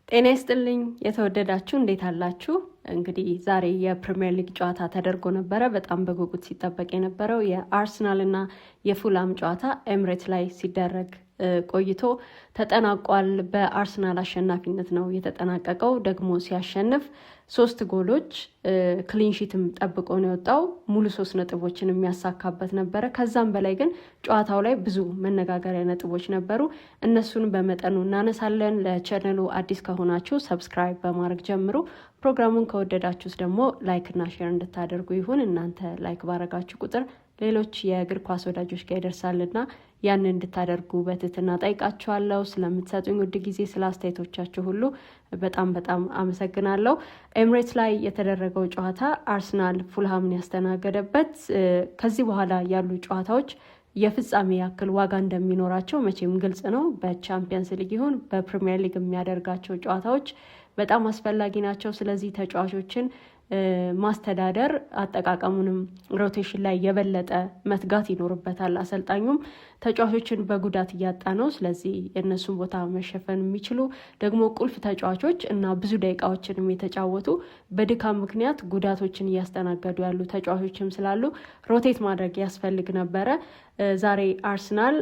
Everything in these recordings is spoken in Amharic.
ጤና ይስጥልኝ የተወደዳችሁ እንዴት አላችሁ? እንግዲህ ዛሬ የፕሪሚየር ሊግ ጨዋታ ተደርጎ ነበረ። በጣም በጉጉት ሲጠበቅ የነበረው የአርሰናል እና የፉላም ጨዋታ ኤምሬት ላይ ሲደረግ ቆይቶ ተጠናቋል። በአርሰናል አሸናፊነት ነው የተጠናቀቀው። ደግሞ ሲያሸንፍ 3 ጎሎች ክሊንሺትም ጠብቆ ነው የወጣው። ሙሉ 3 ነጥቦችን የሚያሳካበት ነበረ። ከዛም በላይ ግን ጨዋታው ላይ ብዙ መነጋገሪያ ነጥቦች ነበሩ። እነሱን በመጠኑ እናነሳለን። ለቻናሉ አዲስ ከሆናችሁ ሰብስክራይብ በማድረግ ጀምሩ። ፕሮግራሙን ከወደዳችሁት ደግሞ ላይክ እና ሼር እንድታደርጉ ይሁን። እናንተ ላይክ ባረጋችሁ ቁጥር ሌሎች የእግር ኳስ ወዳጆች ጋር ይደርሳልና ያንን እንድታደርጉ በትህትና ጠይቃችኋለሁ። ስለምትሰጡኝ ውድ ጊዜ፣ ስለ አስተያየቶቻችሁ ሁሉ በጣም አመሰግናለሁ። ኤምሬትስ ላይ የተደረገው ጨዋታ አርሰናል ፉልሃምን ያስተናገደበት፣ ከዚህ በኋላ ያሉ ጨዋታዎች የፍጻሜ ያክል ዋጋ እንደሚኖራቸው መቼም ግልጽ ነው። በቻምፒየንስ ሊግ ይሁን በፕሪሚየር ሊግ የሚያደርጋቸው ጨዋታዎች በጣም አስፈላጊ ናቸው። ስለዚህ ተጫዋቾችን ማስተዳደር፣ አጠቃቀሙንም ሮቴሽን ላይ የበለጠ መትጋት ይኖርበታል። አሰልጣኙም ተጫዋቾችን በጉዳት እያጣ ነው። ስለዚህ የእነሱን ቦታ መሸፈን የሚችሉ ደግሞ ቁልፍ ተጫዋቾች እና ብዙ ደቂቃዎችንም የተጫወቱ በድካም ምክንያት ጉዳቶችን እያስተናገዱ ያሉ ተጫዋቾችም ስላሉ ሮቴት ማድረግ ያስፈልግ ነበረ። ዛሬ አርሰናል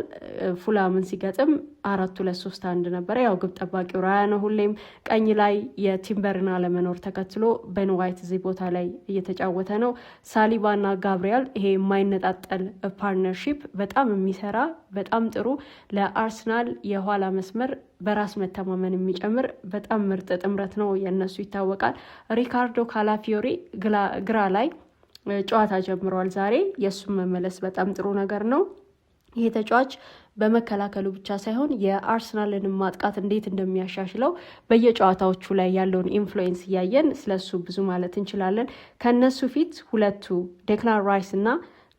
ፉላምን ሲገጥም 4-2-3-1 ነበረ። ያው ግብ ጠባቂው ራያ ነው። ሁሌም ቀኝ ላይ የቲምበርን አለመኖር ተከትሎ ቤን ዋይት እዚህ ቦታ ላይ እየተጫወተ ነው። ሳሊባና ጋብሪያል፣ ይሄ የማይነጣጠል ፓርትነርሺፕ በጣም የሚሰራ በጣም ጥሩ፣ ለአርሰናል የኋላ መስመር በራስ መተማመን የሚጨምር በጣም ምርጥ ጥምረት ነው የእነሱ ይታወቃል። ሪካርዶ ካላፊዮሪ ግራ ላይ ጨዋታ ጀምሯል ዛሬ። የእሱም መመለስ በጣም ጥሩ ነገር ነው። ይሄ ተጫዋች በመከላከሉ ብቻ ሳይሆን የአርሰናልን ማጥቃት እንዴት እንደሚያሻሽለው በየጨዋታዎቹ ላይ ያለውን ኢንፍሉዌንስ እያየን ስለሱ ብዙ ማለት እንችላለን። ከነሱ ፊት ሁለቱ ዴክላን ራይስ እና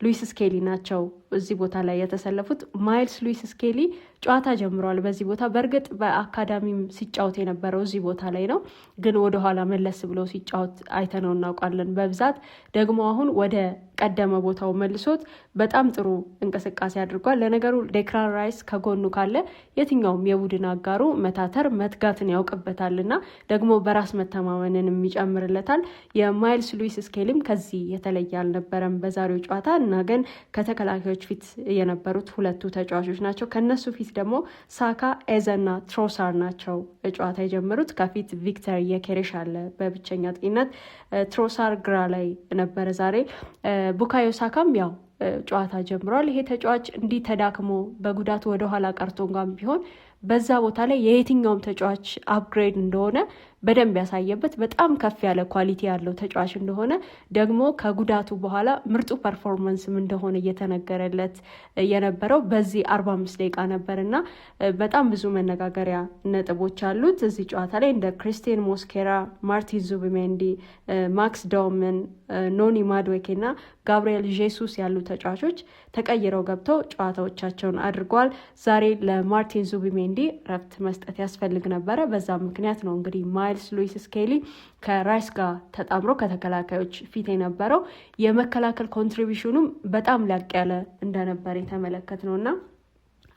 ሉዊስ ስኬሊ ናቸው እዚህ ቦታ ላይ የተሰለፉት። ማይልስ ሉዊስ ስኬሊ ጨዋታ ጀምሯል በዚህ ቦታ። በእርግጥ በአካዳሚም ሲጫወት የነበረው እዚህ ቦታ ላይ ነው፣ ግን ወደኋላ መለስ ብሎ ሲጫወት አይተነው እናውቃለን በብዛት። ደግሞ አሁን ወደ ቀደመ ቦታው መልሶት በጣም ጥሩ እንቅስቃሴ አድርጓል። ለነገሩ ዴክላን ራይስ ከጎኑ ካለ የትኛውም የቡድን አጋሩ መታተር መትጋትን ያውቅበታልና ደግሞ በራስ መተማመንን የሚጨምርለታል። የማይልስ ሉዊስ ስኬሊም ከዚህ የተለየ አልነበረም በዛሬው ጨዋታ እና ግን ከተከላካዮች ፊት የነበሩት ሁለቱ ተጫዋቾች ናቸው። ከነሱ ፊት ደግሞ ሳካ፣ ኤዘና ትሮሳር ናቸው ጨዋታ የጀመሩት። ከፊት ቪክተር የኬሬሽ አለ በብቸኛ አጥቂነት። ትሮሳር ግራ ላይ ነበረ ዛሬ። ቡካዮ ሳካም ያው ጨዋታ ጀምሯል። ይሄ ተጫዋች እንዲህ ተዳክሞ በጉዳቱ ወደኋላ ቀርቶ እንኳን ቢሆን በዛ ቦታ ላይ የየትኛውም ተጫዋች አፕግሬድ እንደሆነ በደንብ ያሳየበት በጣም ከፍ ያለ ኳሊቲ ያለው ተጫዋች እንደሆነ ደግሞ ከጉዳቱ በኋላ ምርጡ ፐርፎርማንስም እንደሆነ እየተነገረለት የነበረው በዚህ 45 ደቂቃ ነበርና በጣም ብዙ መነጋገሪያ ነጥቦች አሉት እዚህ ጨዋታ ላይ። እንደ ክሪስቲያን ሞስኬራ፣ ማርቲን ዙቢሜንዲ፣ ማክስ ዳውመን፣ ኖኒ ማድዌኬ እና ጋብሪኤል ጄሱስ ያሉ ተጫዋቾች ተቀይረው ገብተው ጨዋታዎቻቸውን አድርገዋል። ዛሬ ለማርቲን ዙቢሜንዲ ረፍት መስጠት ያስፈልግ ነበረ። በዛ ምክንያት ነው እንግዲህ ማይልስ ሉዊስ ስኬሊ ከራይስ ጋር ተጣምሮ ከተከላካዮች ፊት የነበረው። የመከላከል ኮንትሪቢሽኑም በጣም ላቅ ያለ እንደነበር የተመለከት ነውና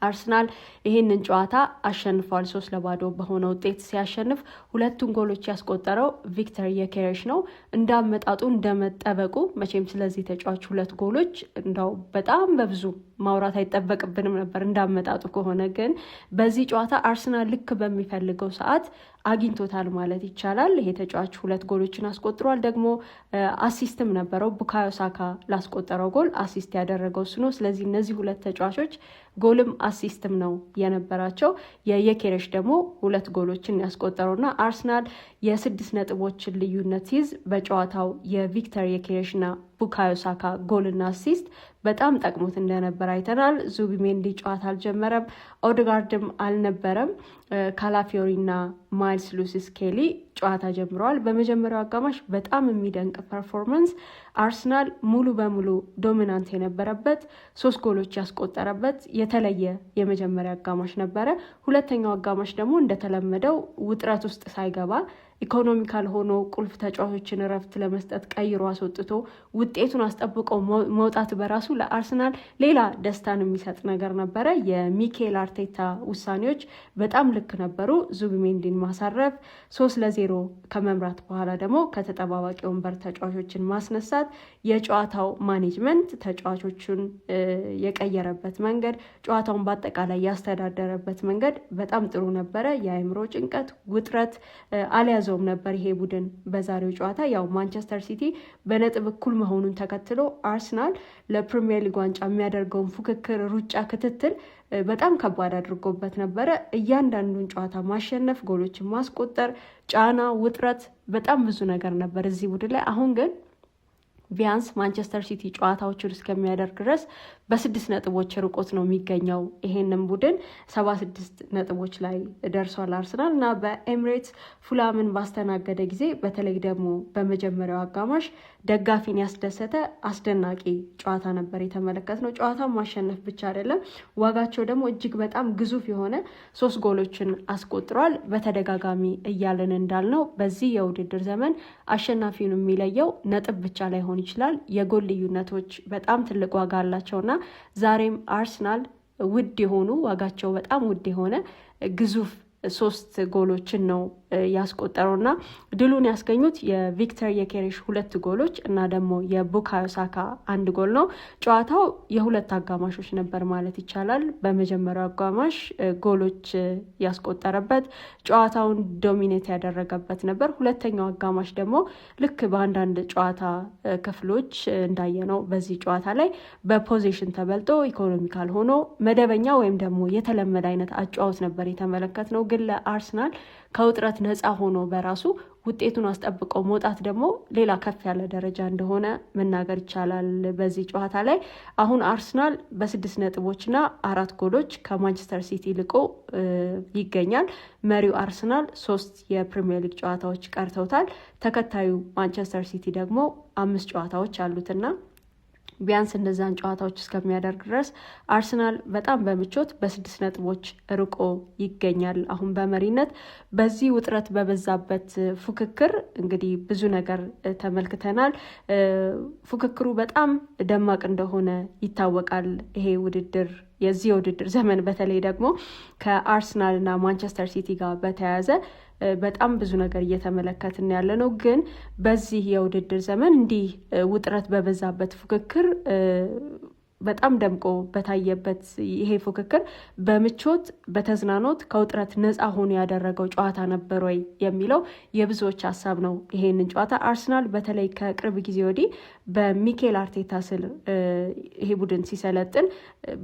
አርሰናል ይህንን ጨዋታ አሸንፏል። 3-0 በሆነ ውጤት ሲያሸንፍ ሁለቱን ጎሎች ያስቆጠረው ቪክተር የኬሬሽ ነው። እንዳመጣጡ እንደመጠበቁ መቼም ስለዚህ ተጫዋች 2 ጎሎች እንዳው በጣም በብዙ ማውራት አይጠበቅብንም ነበር እንዳመጣጡ ከሆነ። ግን በዚህ ጨዋታ አርሰናል ልክ በሚፈልገው ሰዓት አግኝቶታል ማለት ይቻላል። ይሄ ተጫዋች 2 ጎሎችን አስቆጥሯል። ደግሞ አሲስትም ነበረው። ቡካዮ ሳካ ላስቆጠረው ጎል አሲስት ያደረገው እሱ ነው። ስለዚህ እነዚህ 2 ተጫዋቾች ጎልም አሲስትም ነው የነበራቸው። የኬሬሽ ደግሞ 2 ጎሎችን ያስቆጠረውና አርሰናል የ6 ነጥቦችን ልዩነት ሲይዝ በጨዋታው የቪክተር የኬሬሽና ቡካዮ ሳካ ጎልና አሲስት በጣም ጠቅሞት እንደነበር አይተናል። ዙቢሜንዲ ጨዋታ አልጀመረም፣ ኦዴጋርድም አልነበረም። ካላፊዮሪና ማይልስ ሉዊስ ስኬሊ ጨዋታ ጀምረዋል። በመጀመሪያው አጋማሽ በጣም የሚደንቅ ፐርፎርማንስ፣ አርሰናል ሙሉ በሙሉ ዶሚናንት የነበረበት 3 ጎሎች ያስቆጠረበት የተለየ የመጀመሪያ አጋማሽ ነበረ። ሁለተኛው አጋማሽ ደግሞ እንደተለመደው ውጥረት ውስጥ ሳይገባ ኢኮኖሚካል ሆኖ ቁልፍ ተጫዋቾችን እረፍት ለመስጠት ቀይሮ አስወጥቶ ውጤቱን አስጠብቆ መውጣት በራሱ ለአርሰናል ሌላ ደስታን የሚሰጥ ነገር ነበረ። የሚኬል አርቴታ ውሳኔዎች በጣም ልክ ነበሩ። ዙቢሜንዲን ማሳረፍ፣ 3-0 ከመምራት በኋላ ደግሞ ከተጠባባቂ ወንበር ተጫዋቾችን ማስነሳት፣ የጨዋታው ማኔጅመንት ተጫዋቾቹን የቀየረበት መንገድ፣ ጨዋታውን በአጠቃላይ ያስተዳደረበት መንገድ በጣም ጥሩ ነበረ። የአእምሮ ጭንቀት፣ ውጥረት አልያዘውም ነበር ይሄ ቡድን በዛሬው ጨዋታ። ያው ማንቸስተር ሲቲ በነጥብ እኩል መሆኑን ተከትሎ አርሰናል ለፕሪሚየር ሊግ ዋንጫ የሚያደርገውን ፉክክር፣ ሩጫ፣ ክትትል በጣም ከባድ አድርጎበት ነበረ። እያንዳንዱን ጨዋታ ማሸነፍ፣ ጎሎችን ማስቆጠር፣ ጫና፣ ውጥረት፣ በጣም ብዙ ነገር ነበር እዚህ ቡድን ላይ። አሁን ግን ቢያንስ ማንቸስተር ሲቲ ጨዋታዎችን እስከሚያደርግ ድረስ በ6 ነጥቦች ርቆት ነው የሚገኘው። ይሄንን ቡድን 76 ነጥቦች ላይ ደርሷል አርሰናል እና በኤምሬትስ ፉላምን ባስተናገደ ጊዜ በተለይ ደግሞ በመጀመሪያው አጋማሽ ደጋፊን ያስደሰተ አስደናቂ ጨዋታ ነበር የተመለከትነው። ጨዋታውን ማሸነፍ ብቻ አይደለም፣ ዋጋቸው ደግሞ እጅግ በጣም ግዙፍ የሆነ 3 ጎሎችን አስቆጥሯል። በተደጋጋሚ እያለን እንዳልነው በዚህ የውድድር ዘመን አሸናፊውን የሚለየው ነጥብ ብቻ ላይሆን ይችላል። የጎል ልዩነቶች በጣም ትልቅ ዋጋ አላቸውና ዛሬም አርሰናል ውድ የሆኑ ዋጋቸው በጣም ውድ የሆነ ግዙፍ 3 ጎሎችን ነው ያስቆጠረውና ድሉን ያስገኙት የቪክተር የኬሬሽ 2 ጎሎች እና ደግሞ የቡካዮ ሳካ 1 ጎል ነው። ጨዋታው የ2 አጋማሾች ነበር ማለት ይቻላል። በመጀመሪያው አጋማሽ ጎሎች ያስቆጠረበት፣ ጨዋታውን ዶሚኔት ያደረገበት ነበር። ሁለተኛው አጋማሽ ደግሞ ልክ በአንዳንድ ጨዋታ ክፍሎች እንዳየነው በዚህ ጨዋታ ላይ በፖዚሽን ተበልጦ ኢኮኖሚካል ሆኖ መደበኛ ወይም ደግሞ የተለመደ አይነት አጨዋወት ነበር የተመለከትነው። ግን ለአርሰናል ከውጥረት ነፃ ሆኖ በራሱ ውጤቱን አስጠብቀው መውጣት ደግሞ ሌላ ከፍ ያለ ደረጃ እንደሆነ መናገር ይቻላል። በዚህ ጨዋታ ላይ አሁን አርሰናል በ6 ነጥቦችና 4 ጎሎች ከማንቸስተር ሲቲ ልቆ ይገኛል። መሪው አርሰናል 3 የፕሪሚየር ሊግ ጨዋታዎች ቀርተውታል። ተከታዩ ማንቸስተር ሲቲ ደግሞ 5 ጨዋታዎች አሉትና ቢያንስ እነዛን ጨዋታዎች እስከሚያደርግ ድረስ አርሰናል በጣም በምቾት በ6 ነጥቦች ርቆ ይገኛል አሁን በመሪነት። በዚህ ውጥረት በበዛበት ፉክክር እንግዲህ ብዙ ነገር ተመልክተናል። ፉክክሩ በጣም ደማቅ እንደሆነ ይታወቃል። ይሄ ውድድር የዚህ የውድድር ዘመን በተለይ ደግሞ ከአርሰናል እና ማንቸስተር ሲቲ ጋር በተያያዘ በጣም ብዙ ነገር እየተመለከትን ያለ ነው። ግን በዚህ የውድድር ዘመን እንዲህ ውጥረት በበዛበት ፉክክር በጣም ደምቆ በታየበት ይሄ ፉክክር በምቾት በተዝናኖት ከውጥረት ነፃ ሆኖ ያደረገው ጨዋታ ነበር ወይ የሚለው የብዙዎች ሀሳብ ነው። ይሄንን ጨዋታ አርሰናል በተለይ ከቅርብ ጊዜ ወዲህ በሚኬል አርቴታ ስር ይሄ ቡድን ሲሰለጥን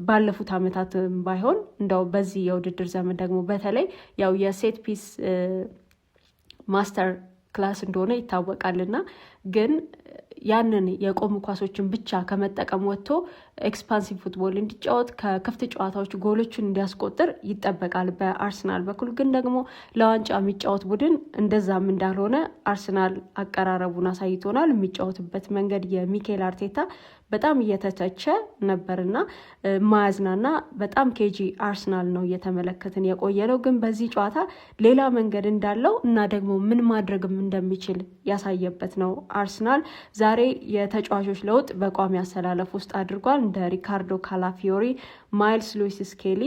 ባለፉት ዓመታት ባይሆን እንደው በዚህ የውድድር ዘመን ደግሞ በተለይ ያው የሴት ፒስ ማስተር ክላስ እንደሆነ ይታወቃልና ግን ያንን የቆሙ ኳሶችን ብቻ ከመጠቀም ወጥቶ ኤክስፓንሲቭ ፉትቦል እንዲጫወት ከክፍት ጨዋታዎች ጎሎችን እንዲያስቆጥር ይጠበቃል። በአርሰናል በኩል ግን ደግሞ ለዋንጫ የሚጫወት ቡድን እንደዛም እንዳልሆነ አርሰናል አቀራረቡን አሳይቶናል። የሚጫወትበት መንገድ የሚኬል አርቴታ በጣም እየተተቸ ነበርና ማያዝናና በጣም ኬጂ አርሰናል ነው እየተመለከትን የቆየ ነው። ግን በዚህ ጨዋታ ሌላ መንገድ እንዳለው እና ደግሞ ምን ማድረግም እንደሚችል ያሳየበት ነው። አርሰናል ዛሬ የተጫዋቾች ለውጥ በቋሚ አሰላለፍ ውስጥ አድርጓል። እንደ ሪካርዶ ካላፊዮሪ፣ ማይልስ ሉዊስ ስኬሊ፣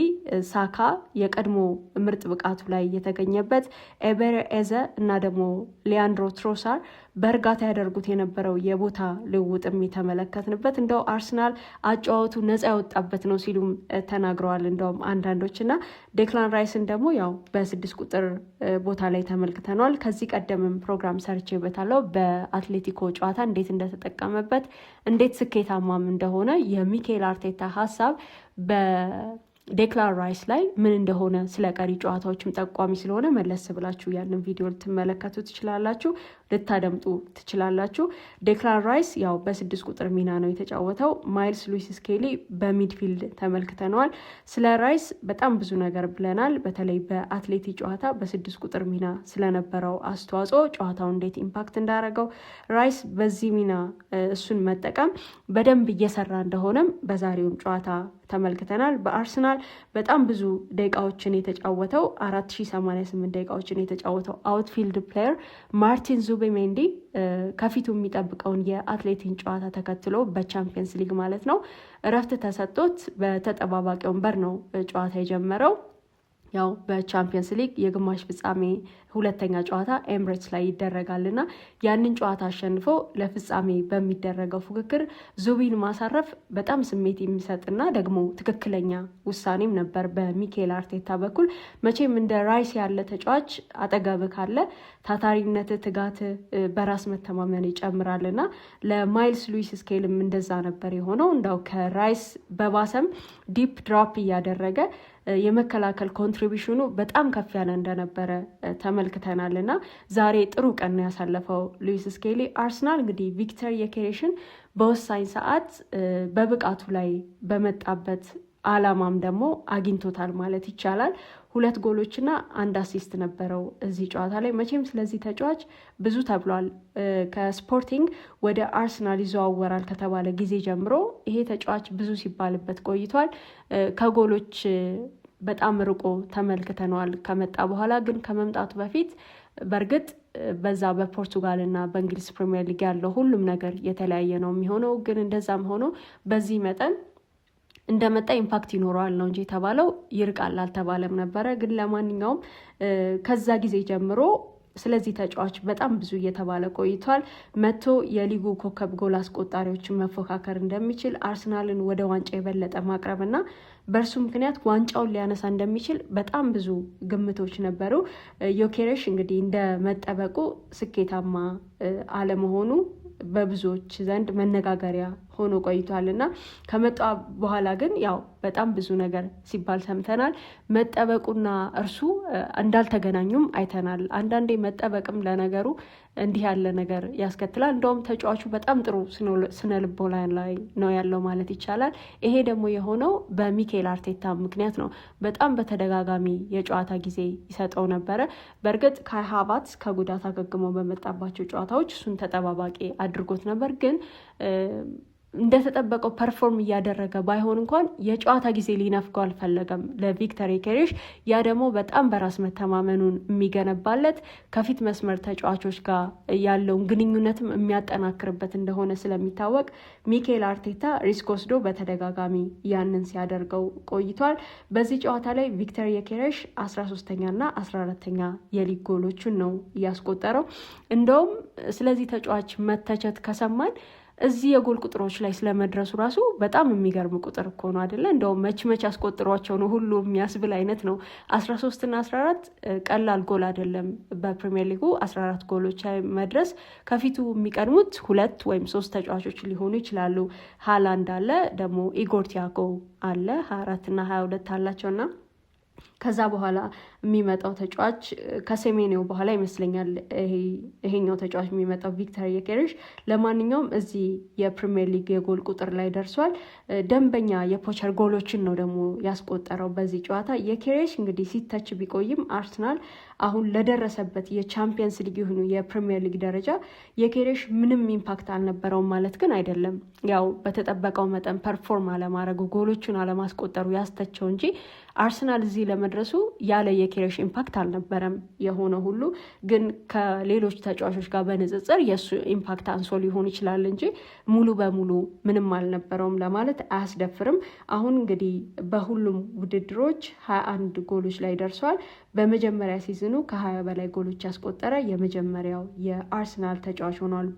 ሳካ የቀድሞ ምርጥ ብቃቱ ላይ የተገኘበት፣ ኤቤሬ ኤዘ እና ደግሞ ሊያንድሮ ትሮሳር በእርጋታ ያደርጉት የነበረው የቦታ ልውውጥም የተመለከትንበት እንደው አርሰናል አጨዋወቱ ነፃ ያወጣበት ነው ሲሉም ተናግረዋል። እንደውም አንዳንዶች እና ዴክላን ራይስን ደግሞ ያው በ6 ቁጥር ቦታ ላይ ተመልክተነዋል። ከዚህ ቀደምም ፕሮግራም ሰርቼበታለሁ በአትሌቲኮ ጨዋታ እንዴት እንደተጠቀመበት እንዴት ስኬታማም እንደሆነ የሚኬል አርቴታ ሀሳብ በዴክላን ራይስ ላይ ምን እንደሆነ ስለ ቀሪ ጨዋታዎችም ጠቋሚ ስለሆነ መለስ ብላችሁ ያንን ቪዲዮ ልትመለከቱ ትችላላችሁ፣ ልታደምጡ ትችላላችሁ። ዴክላን ራይስ ያው በ6 ቁጥር ሚና ነው የተጫወተው። ማይልስ ሉዊስ ስኬሊ በሚድፊልድ ተመልክተነዋል። ስለ ራይስ በጣም ብዙ ነገር ብለናል። በተለይ በአትሌቲ ጨዋታ በ6 ቁጥር ሚና ስለነበረው አስተዋጽኦ ጨዋታው እንዴት ኢምፓክት እንዳደረገው ራይስ በዚህ ሚና እሱን መጠቀም በደንብ እየሰራ እንደሆነም በዛሬውም ጨዋታ ተመልክተናል። በአርሰናል አርሰናል በጣም ብዙ ደቂቃዎችን የተጫወተው 4088 ደቂቃዎችን የተጫወተው አውትፊልድ ፕሌየር ማርቲን ዙቢሜንዲ ከፊቱ የሚጠብቀውን የአትሌቲን ጨዋታ ተከትሎ በቻምፒየንስ ሊግ ማለት ነው እረፍት ተሰጥቶት በተጠባባቂ ወንበር ነው ጨዋታ የጀመረው። ያው በቻምፒየንስ ሊግ የግማሽ ፍጻሜ ሁለተኛ ጨዋታ ኤምሬትስ ላይ ይደረጋልና ያንን ጨዋታ አሸንፎ ለፍጻሜ በሚደረገው ፉክክር ዙቢን ማሳረፍ በጣም ስሜት የሚሰጥና ደግሞ ትክክለኛ ውሳኔም ነበር በሚኬል አርቴታ በኩል። መቼም እንደ ራይስ ያለ ተጫዋች አጠገብ ካለ ታታሪነት፣ ትጋት፣ በራስ መተማመን ይጨምራልና ለማይልስ ሉዊስ ስኬልም እንደዛ ነበር የሆነው። እንዳው ከራይስ በባሰም ዲፕ ድሮፕ እያደረገ የመከላከል ኮንትሪቢሽኑ በጣም ከፍ ያለ እንደነበረ ተመልክተናል እና ዛሬ ጥሩ ቀን ያሳለፈው ሉዊስ ስኬሊ። አርሰናል እንግዲህ ቪክተር ዮኬሬሽን በወሳኝ ሰዓት በብቃቱ ላይ በመጣበት አላማም ደግሞ አግኝቶታል ማለት ይቻላል። 2 ጎሎችና 1 አሲስት ነበረው እዚህ ጨዋታ ላይ። መቼም ስለዚህ ተጫዋች ብዙ ተብሏል። ከስፖርቲንግ ወደ አርሰናል ይዘዋወራል ከተባለ ጊዜ ጀምሮ ይሄ ተጫዋች ብዙ ሲባልበት ቆይቷል። ከጎሎች በጣም ርቆ ተመልክተነዋል ከመጣ በኋላ። ግን ከመምጣቱ በፊት በእርግጥ በዛ በፖርቱጋል እና በእንግሊዝ ፕሪሚየር ሊግ ያለው ሁሉም ነገር የተለያየ ነው የሚሆነው። ግን እንደዛም ሆኖ በዚህ መጠን እንደመጣ ኢምፓክት ይኖረዋል ነው እንጂ የተባለው ይርቃል አልተባለም ነበረ። ግን ለማንኛውም ከዛ ጊዜ ጀምሮ ስለዚህ ተጫዋች በጣም ብዙ እየተባለ ቆይቷል። መጥቶ የሊጉ ኮከብ ጎል አስቆጣሪዎችን መፎካከር እንደሚችል፣ አርሰናልን ወደ ዋንጫ የበለጠ ማቅረብና በእርሱ ምክንያት ዋንጫውን ሊያነሳ እንደሚችል በጣም ብዙ ግምቶች ነበሩ። ዮኬሬሽ እንግዲህ እንደ መጠበቁ ስኬታማ አለመሆኑ በብዙዎች ዘንድ መነጋገሪያ ሆኖ ቆይቷል እና ከመጣ በኋላ ግን ያው በጣም ብዙ ነገር ሲባል ሰምተናል። መጠበቁና እርሱ እንዳልተገናኙም አይተናል። አንዳንዴ መጠበቅም ለነገሩ እንዲህ ያለ ነገር ያስከትላል። እንደውም ተጫዋቹ በጣም ጥሩ ስነ ልቦና ላይ ነው ያለው ማለት ይቻላል። ይሄ ደግሞ የሆነው በሚኬል አርቴታ ምክንያት ነው። በጣም በተደጋጋሚ የጨዋታ ጊዜ ይሰጠው ነበረ። በእርግጥ ካይ ሃቨርትዝ ከጉዳት አገግሞ በመጣባቸው ጨዋታዎች እሱን ተጠባባቂ አድርጎት ነበር። ግን እንደተጠበቀው ፐርፎርም እያደረገ ባይሆን እንኳን የጨዋታ ጊዜ ሊነፍገው አልፈለገም ለቪክተር ዮኬሬሽ። ያ ደግሞ በጣም በራስ መተማመኑን የሚገነባለት ከፊት መስመር ተጫዋቾች ጋር ያለውን ግንኙነትም የሚያጠናክርበት እንደሆነ ስለሚታወቅ ሚኬል አርቴታ ሪስክ ወስዶ በተደጋጋሚ ያንን ሲያደርገው ቆይቷል። በዚህ ጨዋታ ላይ ቪክተር ዮኬሬሽ 13ኛና 14ኛ የሊግ ጎሎቹን ነው እያስቆጠረው። እንደውም ስለዚህ ተጫዋች መተቸት ከሰማን እዚህ የጎል ቁጥሮች ላይ ስለመድረሱ ራሱ በጣም የሚገርም ቁጥር እኮ ነው አይደለ? እንደውም መች አስቆጥሯቸው ነው ሁሉ የሚያስብል አይነት ነው። 13 እና 14 ቀላል ጎል አይደለም። በፕሪሚየር ሊጉ 14 ጎሎች መድረስ ከፊቱ የሚቀድሙት 2 ወይም 3 ተጫዋቾች ሊሆኑ ይችላሉ። ሃላንድ አለ፣ ደግሞ ኢጎር ቲያጎ አለ 24 እና 22 አላቸውና ከዛ በኋላ የሚመጣው ተጫዋች ከሴሜኒው በኋላ ይመስለኛል ይሄኛው ተጫዋች የሚመጣው ቪክተር ዮኬሬሽ። ለማንኛውም እዚህ የፕሪሚየር ሊግ የጎል ቁጥር ላይ ደርሷል። ደንበኛ የፖቸር ጎሎችን ነው ደግሞ ያስቆጠረው በዚህ ጨዋታ። ዮኬሬሽ እንግዲህ ሲተች ቢቆይም አርሰናል አሁን ለደረሰበት የቻምፒየንስ ሊግ ይሁኑ የፕሪሚየር ሊግ ደረጃ ዮኬሬሽ ምንም ኢምፓክት አልነበረውም ማለት ግን አይደለም። ያው በተጠበቀው መጠን ፐርፎርም አለማድረጉ፣ ጎሎቹን አለማስቆጠሩ ያስተቸው እንጂ አርሰናል እዚህ ለመድረሱ ያለ ዮኬሬሽ ኢምፓክት አልነበረም። የሆነ ሁሉ ግን ከሌሎች ተጫዋቾች ጋር በንጽጽር የእሱ ኢምፓክት አንሶ ሊሆን ይችላል እንጂ ሙሉ በሙሉ ምንም አልነበረውም ለማለት አያስደፍርም። አሁን እንግዲህ በሁሉም ውድድሮች 21 ጎሎች ላይ ደርሷል። በመጀመሪያ ሲዝኑ ከ20 በላይ ጎሎች ያስቆጠረ የመጀመሪያው የአርሰናል ተጫዋች ሆኗል።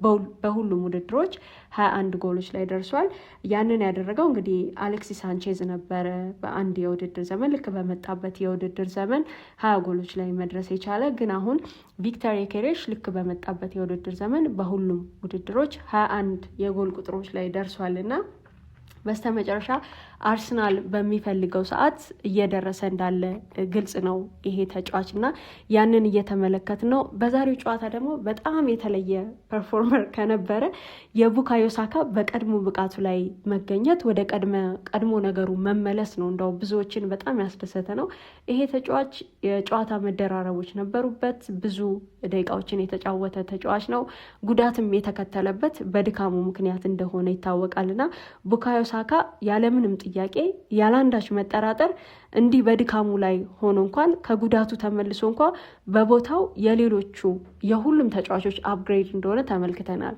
በሁሉም ውድድሮች 21 ጎሎች ላይ ደርሷል። ያንን ያደረገው እንግዲህ አሌክሲስ ሳንቼዝ ነበረ። በአንድ የውድድር ዘመን ልክ በመጣበት የውድድር ዘመን 20 ጎሎች ላይ መድረስ የቻለ። ግን አሁን ቪክተር ዮኬሬሽ ልክ በመጣበት የውድድር ዘመን በሁሉም ውድድሮች 21 የጎል ቁጥሮች ላይ ደርሷልና በስተመጨረሻ አርሰናል በሚፈልገው ሰዓት እየደረሰ እንዳለ ግልጽ ነው ይሄ ተጫዋች እና ያንን እየተመለከት ነው። በዛሬው ጨዋታ ደግሞ በጣም የተለየ ፐርፎርመር ከነበረ የቡካዮ ሳካ በቀድሞ ብቃቱ ላይ መገኘት፣ ወደ ቀድሞ ነገሩ መመለስ ነው። እንደው ብዙዎችን በጣም ያስደሰተ ነው። ይሄ ተጫዋች የጨዋታ መደራረቦች ነበሩበት። ብዙ ደቂቃዎችን የተጫወተ ተጫዋች ነው። ጉዳትም የተከተለበት በድካሙ ምክንያት እንደሆነ ይታወቃልና ቡካዮ ሳካ ያለምንም ጥያቄ ያላንዳች መጠራጠር እንዲህ በድካሙ ላይ ሆኖ እንኳን ከጉዳቱ ተመልሶ እንኳን በቦታው የሌሎቹ የሁሉም ተጫዋቾች አፕግሬድ እንደሆነ ተመልክተናል።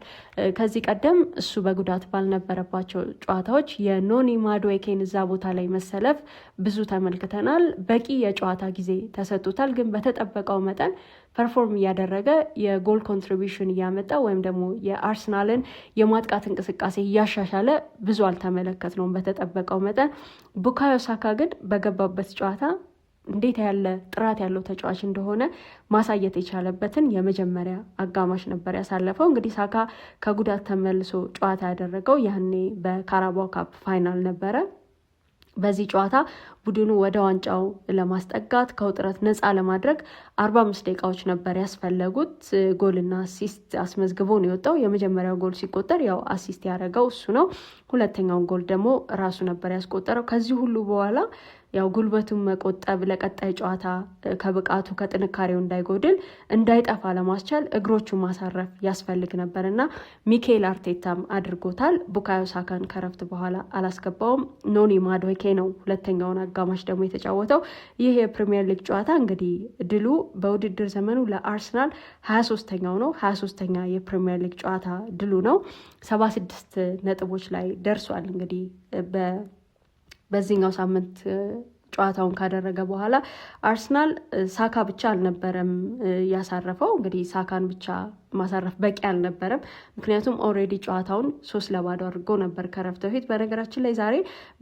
ከዚህ ቀደም እሱ በጉዳት ባልነበረባቸው ጨዋታዎች የኖኒ ማዱዌኬን እዛ ቦታ ላይ መሰለፍ ብዙ ተመልክተናል። በቂ የጨዋታ ጊዜ ተሰጥቶታል። ግን በተጠበቀው መጠን ፐርፎርም እያደረገ የጎል ኮንትሪቢሽን እያመጣ ወይም ደግሞ የአርሰናልን የማጥቃት እንቅስቃሴ እያሻሻለ ብዙ አልተመለከትነውም በተጠበቀው መጠን። ቡካዮ ሳካ ግን በገባበት ጨዋታ እንዴት ያለ ጥራት ያለው ተጫዋች እንደሆነ ማሳየት የቻለበትን የመጀመሪያ አጋማሽ ነበር ያሳለፈው። እንግዲህ ሳካ ከጉዳት ተመልሶ ጨዋታ ያደረገው ያኔ በካራባው ካፕ ፋይናል ነበረ። በዚህ ጨዋታ ቡድኑ ወደ ዋንጫው ለማስጠጋት ከውጥረት ነፃ ለማድረግ 45 ደቂቃዎች ነበር ያስፈለጉት። ጎልና አሲስት አስመዝግቦ ነው የወጣው። የመጀመሪያው ጎል ሲቆጠር ያው አሲስት ያደረገው እሱ ነው። ሁለተኛውን ጎል ደግሞ ራሱ ነበር ያስቆጠረው። ከዚህ ሁሉ በኋላ ያው ጉልበቱን መቆጠብ ለቀጣይ ጨዋታ ከብቃቱ ከጥንካሬው እንዳይጎድል እንዳይጠፋ ለማስቻል እግሮቹን ማሳረፍ ያስፈልግ ነበር እና ሚኬል አርቴታም አድርጎታል። ቡካዮ ሳካን ከረፍት በኋላ አላስገባውም። ኖኒ ማዱዌኬ ነው ሁለተኛውን አጋማሽ ደግሞ የተጫወተው። ይህ የፕሪሚየር ሊግ ጨዋታ እንግዲህ ድሉ በውድድር ዘመኑ ለአርሰናል 23ኛው ነው። 23ኛ የፕሪሚየር ሊግ ጨዋታ ድሉ ነው። 76 ነጥቦች ላይ ደርሷል። እንግዲህ በዚህኛው ሳምንት ጨዋታውን ካደረገ በኋላ አርሰናል ሳካ ብቻ አልነበረም ያሳረፈው። እንግዲህ ሳካን ብቻ ማሳረፍ በቂ አልነበረም። ምክንያቱም ኦልሬዲ ጨዋታውን 3-0 አድርጎ ነበር ከረፍት በፊት። በነገራችን ላይ ዛሬ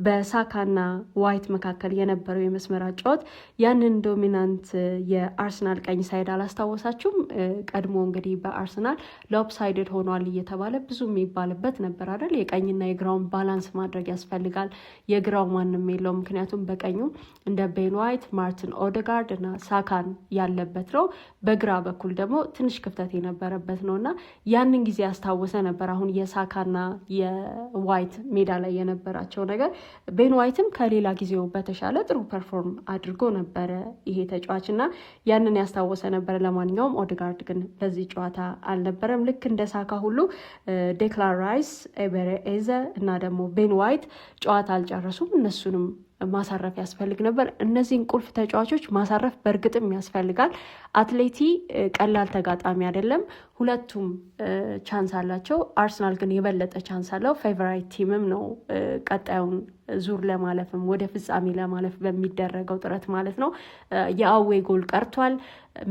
በሳካና ዋይት መካከል የነበረው የመስመር አጫወት ያንን ዶሚናንት የአርሰናል ቀኝ ሳይድ አላስታወሳችሁም? ቀድሞ እንግዲህ በአርሰናል ሎፕሳይድድ ሆኗል እየተባለ ብዙ የሚባልበት ነበር አይደል? የቀኝና የግራውን ባላንስ ማድረግ ያስፈልጋል። የግራው ማንም የለውም። ምክንያቱም በቀኙ እንደ ቤን ዋይት፣ ማርቲን ኦዴጋርድ እና ሳካን ያለበት ነው። በግራ በኩል ደግሞ ትንሽ ክፍተት የነበረበት ነው እና ያንን ጊዜ ያስታወሰ ነበር። አሁን የሳካና የዋይት ሜዳ ላይ የነበራቸው ነገር ቤን ዋይትም ከሌላ ጊዜው በተሻለ ጥሩ ፐርፎርም አድርጎ ነበረ ይሄ ተጫዋች እና ያንን ያስታወሰ ነበር። ለማንኛውም ኦዴጋርድ ግን በዚህ ጨዋታ አልነበረም። ልክ እንደ ሳካ ሁሉ ዴክላን ራይስ፣ ኤቤሬ ኤዜ እና ደግሞ ቤን ዋይት ጨዋታ አልጨረሱም። እነሱንም ማሳረፍ ያስፈልግ ነበር። እነዚህን ቁልፍ ተጫዋቾች ማሳረፍ በእርግጥም ያስፈልጋል። አትሌቲ ቀላል ተጋጣሚ አይደለም። ሁለቱም ቻንስ አላቸው። አርሰናል ግን የበለጠ ቻንስ አለው። ፌቨራይት ቲምም ነው። ቀጣዩን ዙር ለማለፍም ወደ ፍጻሜ ለማለፍ በሚደረገው ጥረት ማለት ነው። የአዌ ጎል ቀርቷል።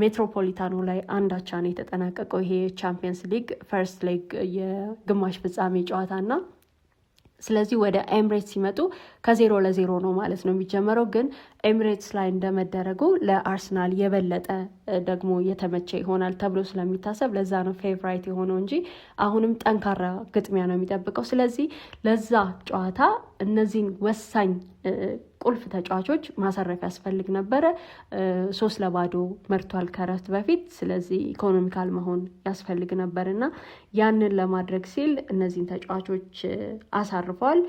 ሜትሮፖሊታኖ ላይ 1-1 ነው የተጠናቀቀው። ይሄ ቻምፒየንስ ሊግ ፈርስት ሌግ የግማሽ ፍጻሜ ጨዋታና ስለዚህ ወደ ኤምሬትስ ሲመጡ ከ0-0 ነው ማለት ነው የሚጀመረው። ግን ኤምሬትስ ላይ እንደመደረጉ ለአርሰናል የበለጠ ደግሞ የተመቸ ይሆናል ተብሎ ስለሚታሰብ ለዛ ነው ፌቨራይት የሆነው እንጂ አሁንም ጠንካራ ግጥሚያ ነው የሚጠብቀው። ስለዚህ ለዛ ጨዋታ እነዚህን ወሳኝ ቁልፍ ተጫዋቾች ማሳረፍ ያስፈልግ ነበረ። 3-0 መርቷል ከረፍት በፊት። ስለዚህ ኢኮኖሚካል መሆን ያስፈልግ ነበር እና ያንን ለማድረግ ሲል እነዚህን ተጫዋቾች አሳርፏል።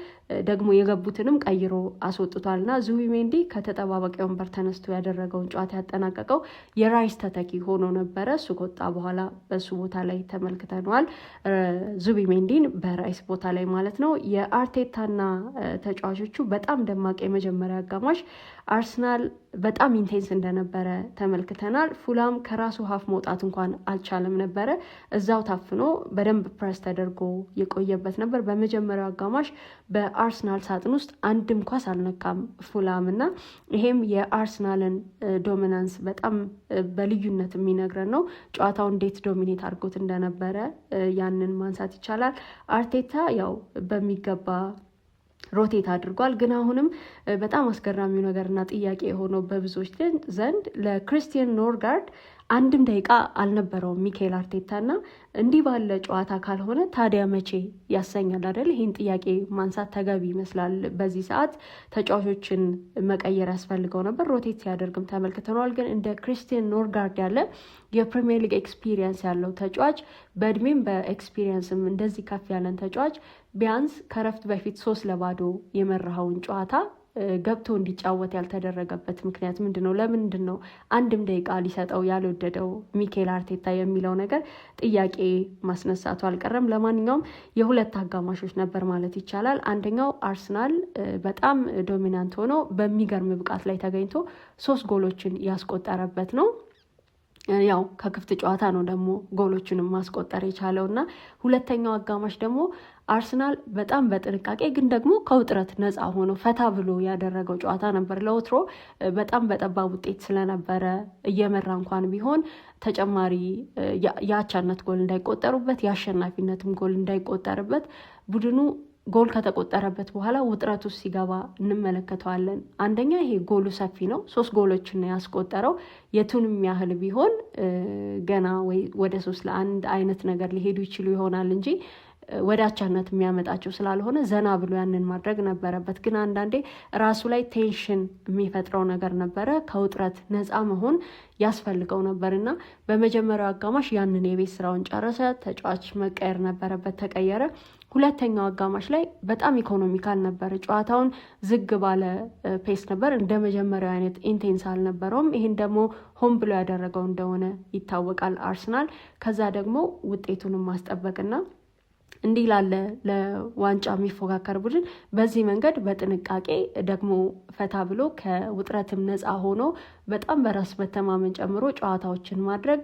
ደግሞ የገቡትንም ቀይሮ አስወጥቷል እና ዙቢሜንዲ ከተጠባባቂ ወንበር ተነስቶ ያደረገውን ጨዋታ ያጠናቀቀው የራይስ ተተኪ ሆኖ ነበረ። እሱ ከወጣ በኋላ በሱ ቦታ ላይ ተመልክተነዋል፣ ዙቢሜንዲን በራይስ ቦታ ላይ ማለት ነው። የአርቴታና ተጫዋቾቹ በጣም ደማቅ የመጀመሪያ አጋማሽ አርሰናል በጣም ኢንቴንስ እንደነበረ ተመልክተናል። ፉላም ከራሱ ሀፍ መውጣት እንኳን አልቻለም ነበረ። እዛው ታፍኖ በደንብ ፕረስ ተደርጎ የቆየበት ነበር። በመጀመሪያው አጋማሽ በአርሰናል ሳጥን ውስጥ አንድም ኳስ አልነካም ፉላም እና ይሄም የአርሰናልን ዶሚናንስ በጣም በልዩነት የሚነግረን ነው። ጨዋታው እንዴት ዶሚኔት አድርጎት እንደነበረ ያንን ማንሳት ይቻላል። አርቴታ ያው በሚገባ ሮቴት አድርጓል። ግን አሁንም በጣም አስገራሚው ነገርና ጥያቄ የሆነው በብዙዎች ዘንድ ለክሪስቲያን ኖርጋርድ አንድም ደቂቃ አልነበረውም ሚኬል አርቴታ እና እንዲህ ባለ ጨዋታ ካልሆነ ታዲያ መቼ ያሰኛል አይደል? ይህን ጥያቄ ማንሳት ተገቢ ይመስላል። በዚህ ሰዓት ተጫዋቾችን መቀየር ያስፈልገው ነበር። ሮቴት ሲያደርግም ተመልክተነዋል። ግን እንደ ክሪስቲያን ኖርጋርድ ያለ የፕሪሚየር ሊግ ኤክስፒሪየንስ ያለው ተጫዋች በእድሜም በኤክስፒሪየንስም እንደዚህ ከፍ ያለን ተጫዋች ቢያንስ ከረፍት በፊት 3-0 የመራኸውን ጨዋታ ገብቶ እንዲጫወት ያልተደረገበት ምክንያት ምንድነው? ለምንድነው አንድም ደቂቃ ሊሰጠው ያልወደደው ሚኬል አርቴታ የሚለው ነገር ጥያቄ ማስነሳቱ አልቀረም። ለማንኛውም የሁለት አጋማሾች ነበር ማለት ይቻላል። አንደኛው አርሰናል በጣም ዶሚናንት ሆኖ በሚገርም ብቃት ላይ ተገኝቶ 3 ጎሎችን ያስቆጠረበት ነው። ያው ከክፍት ጨዋታ ነው ደግሞ ጎሎቹንም ማስቆጠር የቻለውና ሁለተኛው አጋማሽ ደግሞ አርሰናል በጣም በጥንቃቄ ግን ደግሞ ከውጥረት ነፃ ሆኖ ፈታ ብሎ ያደረገው ጨዋታ ነበር። ለወትሮ በጣም በጠባብ ውጤት ስለነበረ እየመራ እንኳን ቢሆን ተጨማሪ የአቻነት ጎል እንዳይቆጠሩበት የአሸናፊነትም ጎል እንዳይቆጠርበት ቡድኑ ጎል ከተቆጠረበት በኋላ ውጥረት ውስጥ ሲገባ እንመለከተዋለን። አንደኛ ይሄ ጎሉ ሰፊ ነው፣ 3 ጎሎችን ያስቆጠረው። የቱንም ያህል ቢሆን ገና ወይ ወደ 3-1 አይነት ነገር ሊሄዱ ይችሉ ይሆናል እንጂ ወደ አቻነት የሚያመጣቸው ስላልሆነ ዘና ብሎ ያንን ማድረግ ነበረበት። ግን አንዳንዴ ራሱ ላይ ቴንሽን የሚፈጥረው ነገር ነበረ። ከውጥረት ነፃ መሆን ያስፈልገው ነበርና በመጀመሪያው አጋማሽ ያንን የቤት ስራውን ጨረሰ። ተጫዋች መቀየር ነበረበት፣ ተቀየረ። ሁለተኛው አጋማሽ ላይ በጣም ኢኮኖሚካል ነበር። ጨዋታውን ዝግ ባለ ፔስ ነበር። እንደ መጀመሪያው አይነት ኢንቴንስ አልነበረውም። ይህን ደግሞ ሆን ብሎ ያደረገው እንደሆነ ይታወቃል አርሰናል። ከዛ ደግሞ ውጤቱንም ማስጠበቅና እንዲህ ላለ ለዋንጫ የሚፎካከር ቡድን በዚህ መንገድ በጥንቃቄ ደግሞ ፈታ ብሎ ከውጥረትም ነፃ ሆኖ በጣም በራስ መተማመን ጨምሮ ጨዋታዎችን ማድረግ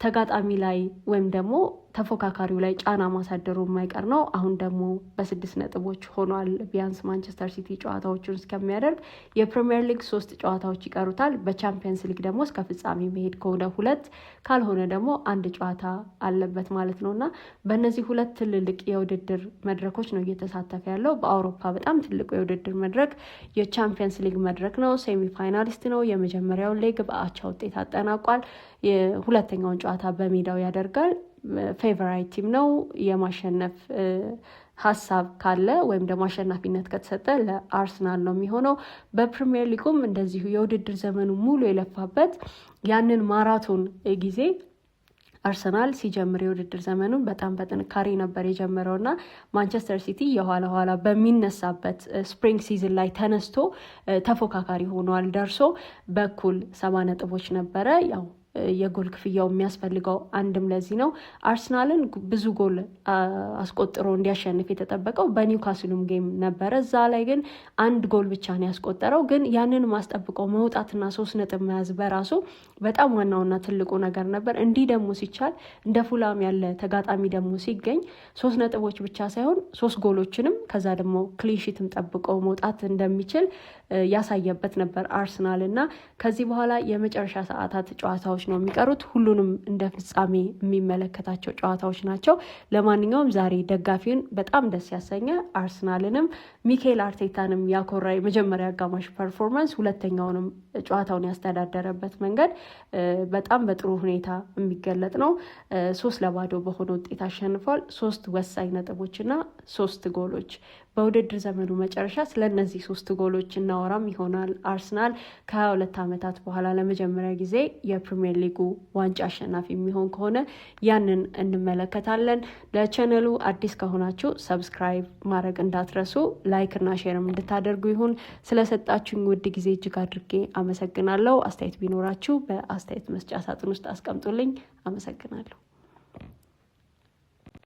ተጋጣሚ ላይ ወይም ደግሞ ተፎካካሪው ላይ ጫና ማሳደሩ የማይቀር ነው። አሁን ደግሞ በ6 ነጥቦች ሆኗል። ቢያንስ ማንቸስተር ሲቲ ጨዋታዎቹን እስከሚያደርግ የፕሪሚየር ሊግ 3 ጨዋታዎች ይቀሩታል። በቻምፒየንስ ሊግ ደግሞ እስከ ፍጻሜ መሄድ ከሆነ 2 ካልሆነ ደግሞ 1 ጨዋታ አለበት ማለት ነው እና በእነዚህ 2 ትልልቅ የውድድር መድረኮች ነው እየተሳተፈ ያለው። በአውሮፓ በጣም ትልቁ የውድድር መድረክ የቻምፒየንስ ሊግ መድረክ ነው። ሴሚ ፋይናሊስት ነው። የመጀመሪያውን ሌግ በአቻ ውጤት አጠናቋል። የሁለተኛውን ጨዋታ በሜዳው ያደርጋል። ፌቨራይት ቲም ነው። የማሸነፍ ሀሳብ ካለ ወይም ደግሞ አሸናፊነት ከተሰጠ ለአርሰናል ነው የሚሆነው። በፕሪሚየር ሊጉም እንደዚሁ የውድድር ዘመኑ ሙሉ የለፋበት ያንን ማራቶን ጊዜ አርሰናል ሲጀምር የውድድር ዘመኑን በጣም በጥንካሬ ነበር የጀመረውና ማንቸስተር ሲቲ የኋላ ኋላ በሚነሳበት ስፕሪንግ ሲዝን ላይ ተነስቶ ተፎካካሪ ሆኗል። ደርሶ በኩል 70 ነጥቦች ነበረ። ያው የጎል ክፍያው የሚያስፈልገው አንድም ለዚህ ነው። አርሰናልን ብዙ ጎል አስቆጥሮ እንዲያሸንፍ የተጠበቀው በኒውካስሉም ጌም ነበረ። እዛ ላይ ግን 1 ጎል ብቻ ነው ያስቆጠረው። ግን ያንን ማስጠብቀው መውጣትና 3 ነጥብ መያዝ በራሱ በጣም ዋናውና ትልቁ ነገር ነበር። እንዲህ ደግሞ ሲቻል እንደ ፉላም ያለ ተጋጣሚ ደግሞ ሲገኝ 3 ነጥቦች ብቻ ሳይሆን 3 ጎሎችንም ከዛ ደግሞ ክሊንሺትም ጠብቀው መውጣት እንደሚችል ያሳየበት ነበር አርሰናል እና ከዚህ በኋላ የመጨረሻ ሰዓታት ጨዋታዎች ነው የሚቀሩት። ሁሉንም እንደ ፍጻሜ የሚመለከታቸው ጨዋታዎች ናቸው። ለማንኛውም ዛሬ ደጋፊውን በጣም ደስ ያሰኘ አርሰናልንም ሚኬል አርቴታንም ያኮራ የመጀመሪያ አጋማሽ ፐርፎርማንስ፣ ሁለተኛውንም ጨዋታውን ያስተዳደረበት መንገድ በጣም በጥሩ ሁኔታ የሚገለጥ ነው። 3-0 በሆነ ውጤት አሸንፏል። 3 ወሳኝ ነጥቦችና 3 ጎሎች። በውድድር ዘመኑ መጨረሻ ስለነዚህ 3 ጎሎች እናወራም ይሆናል። አርሰናል ከ22 ዓመታት በኋላ ለመጀመሪያ ጊዜ የፕሪሚየር ሊጉ ዋንጫ አሸናፊ የሚሆን ከሆነ ያንን እንመለከታለን። ለቻናሉ አዲስ ከሆናችሁ ሰብስክራይብ ማድረግ እንዳትረሱ፣ ላይክ እና ሼርም እንድታደርጉ ይሁን። ስለሰጣችሁኝ ውድ ጊዜ እጅግ አድርጌ አመሰግናለሁ። አስተያየት ቢኖራችሁ በአስተያየት መስጫ ሳጥን ውስጥ አስቀምጡልኝ። አመሰግናለሁ።